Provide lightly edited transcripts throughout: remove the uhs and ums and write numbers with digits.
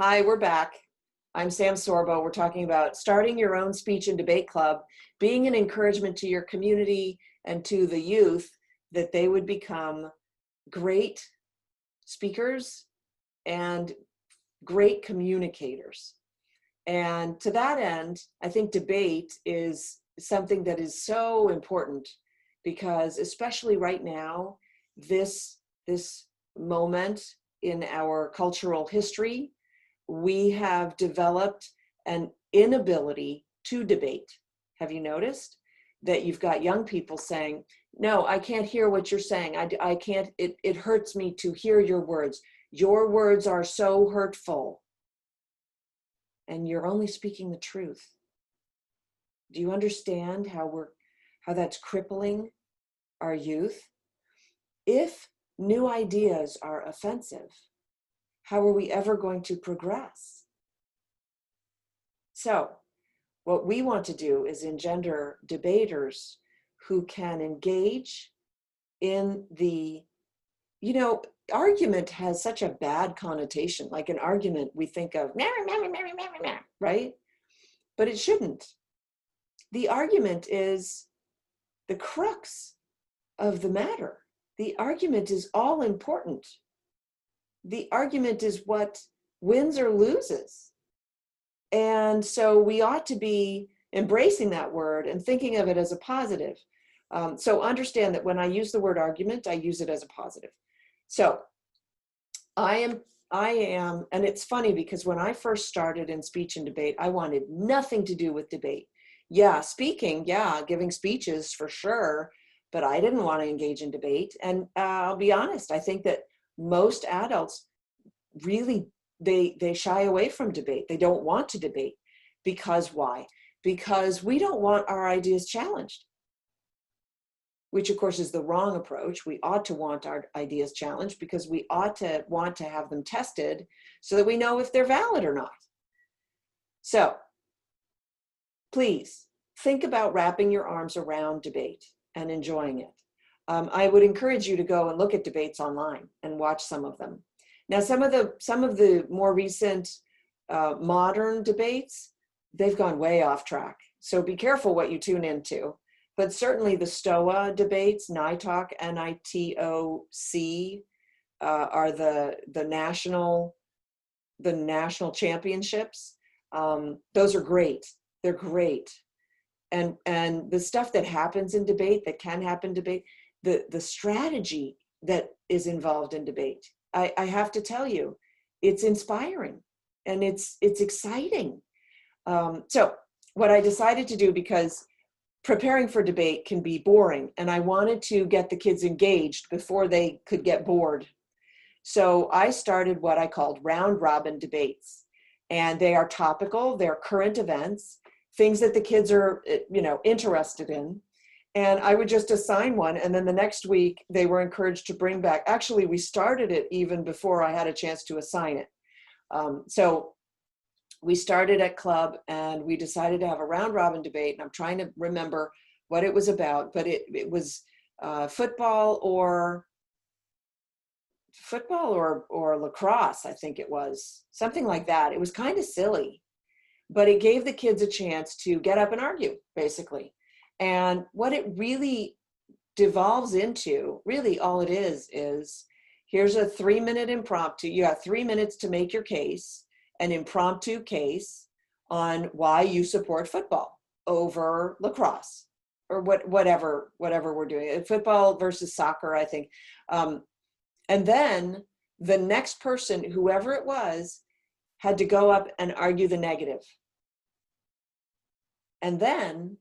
Hi, we're back. I'm Sam Sorbo. We're talking about starting your own speech and debate club, being an encouragement to your community and to the youth that they would become great speakers and great communicators. And to that end, I think debate is something that is so important because especially right now, this moment in our cultural history, we have developed an inability to debate. Have you noticed that you've got young people saying, no, I can't hear what you're saying. I can't, it hurts me to hear your words. Your words are so hurtful. And you're only speaking the truth. Do you understand how that's crippling our youth? If new ideas are offensive, how are we ever going to progress? So what we want to do is engender debaters who can engage in argument has such a bad connotation. Like an argument, we think of, right? But it shouldn't. The argument is the crux of the matter. The argument is all important. The argument is what wins or loses. And so we ought to be embracing that word and thinking of it as a positive. So understand that when I use the word argument, I use it as a positive. So I am, and it's funny because when I first started in speech and debate, I wanted nothing to do with debate. Yeah, speaking, yeah, giving speeches for sure, but I didn't want to engage in debate. And I'll be honest, I think that most adults really, they shy away from debate. They don't want to debate. Because why? Because we don't want our ideas challenged, which of course is the wrong approach. We ought to want our ideas challenged because we ought to want to have them tested so that we know if they're valid or not. So please think about wrapping your arms around debate and enjoying it. I would encourage you to go and look at debates online and watch some of them. Now, some of the more recent modern debates, they've gone way off track. So be careful what you tune into. But certainly the STOA debates, NITOC, NITOC, are the national championships. Those are great. They're great. And the stuff that happens in debate, that can happen in debate, the strategy that is involved in debate, I have to tell you, it's inspiring and it's exciting. So what I decided to do, because preparing for debate can be boring, and I wanted to get the kids engaged before they could get bored. So I started what I called round robin debates, and they are topical, they're current events, things that the kids are, interested in. And I would just assign one, and then the next week they were encouraged to bring back. Actually, we started it even before I had a chance to assign it. So we started at club and we decided to have a round robin debate, and I'm trying to remember what it was about, but it was football or lacrosse, I think it was, something like that. It was kind of silly, but it gave the kids a chance to get up and argue, basically. And what it really devolves into, really all it is here's a 3-minute impromptu. You have 3 minutes to make your case, an impromptu case on why you support football over lacrosse or whatever we're doing. Football versus soccer, I think. And then the next person, whoever it was, had to go up and argue the negative. And then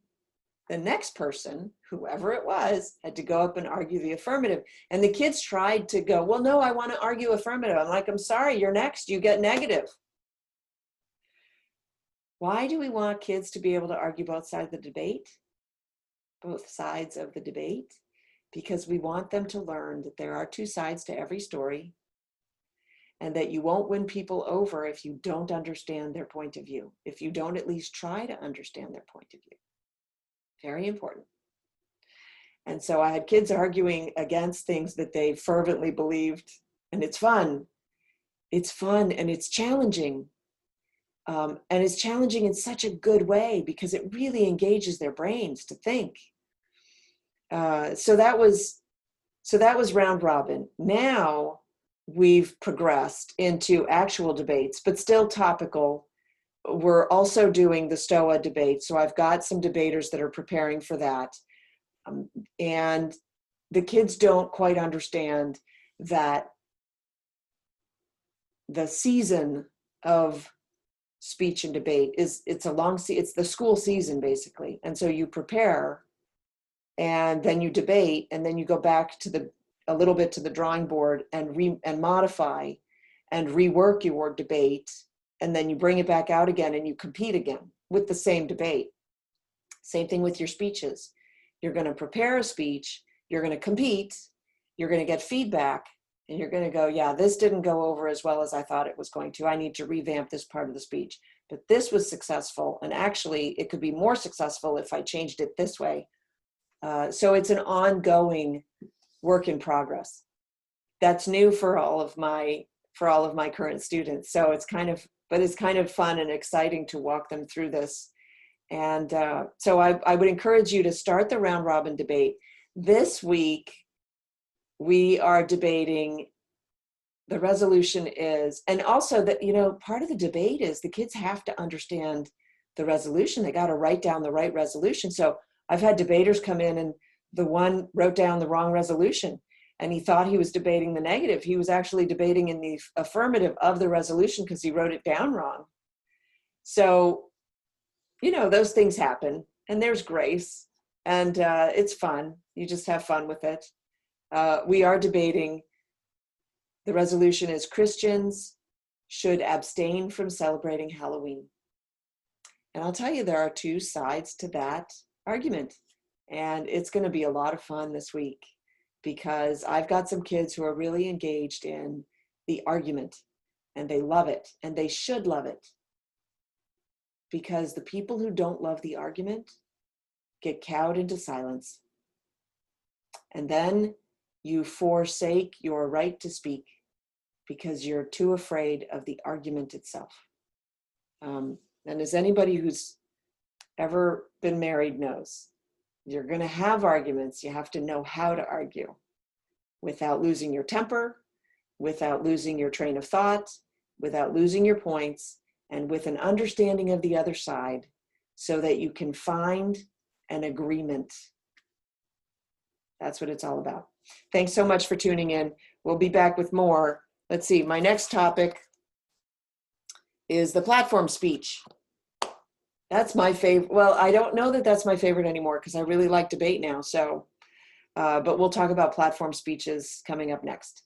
the next person, whoever it was, had to go up and argue the affirmative. And the kids tried to go, well, no, I want to argue affirmative. I'm like, I'm sorry, you're next, you get negative. Why do we want kids to be able to argue both sides of the debate? Both sides of the debate? Because we want them to learn that there are two sides to every story, and that you won't win people over if you don't understand their point of view, if you don't at least try to understand their point of view. Very important. And so I had kids arguing against things that they fervently believed, and it's fun. it's fun and it's challenging. And it's challenging in such a good way because it really engages their brains to think. So that was round robin. Now we've progressed into actual debates, but still topical. We're also doing the STOA debate. So I've got some debaters that are preparing for that. And the kids don't quite understand that the season of speech and debate it's the school season basically. And so you prepare and then you debate and then you go back to a little bit to the drawing board and modify and rework your debate. And then you bring it back out again and you compete again with the same debate. Same thing with your speeches. You're going to prepare a speech, you're going to compete, you're going to get feedback, and you're going to go, yeah, this didn't go over as well as I thought it was going to. I need to revamp this part of the speech. But this was successful, and actually it could be more successful if I changed it this way. So it's an ongoing work in progress. That's new for all of my current students. So it's kind of fun and exciting to walk them through this. And so I would encourage you to start the round robin debate. This week, we are debating, the resolution is, and also that, part of the debate is the kids have to understand the resolution. They got to write down the right resolution. So I've had debaters come in and the one wrote down the wrong resolution and he thought he was debating the negative. He was actually debating in the affirmative of the resolution because he wrote it down wrong. So, those things happen and there's grace and it's fun. You just have fun with it. We are debating, the resolution is Christians should abstain from celebrating Halloween. And I'll tell you, there are two sides to that argument. And it's going to be a lot of fun this week because I've got some kids who are really engaged in the argument and they love it and they should love it. Because the people who don't love the argument get cowed into silence. And then you forsake your right to speak because you're too afraid of the argument itself. And as anybody who's ever been married knows, you're going to have arguments. You have to know how to argue without losing your temper, without losing your train of thought, without losing your points, and with an understanding of the other side so that you can find an agreement. That's what it's all about. Thanks so much for tuning in. We'll be back with more. Let's see, my next topic is the platform speech. That's my favorite. Well, I don't know that that's my favorite anymore because I really like debate now. So, but we'll talk about platform speeches coming up next.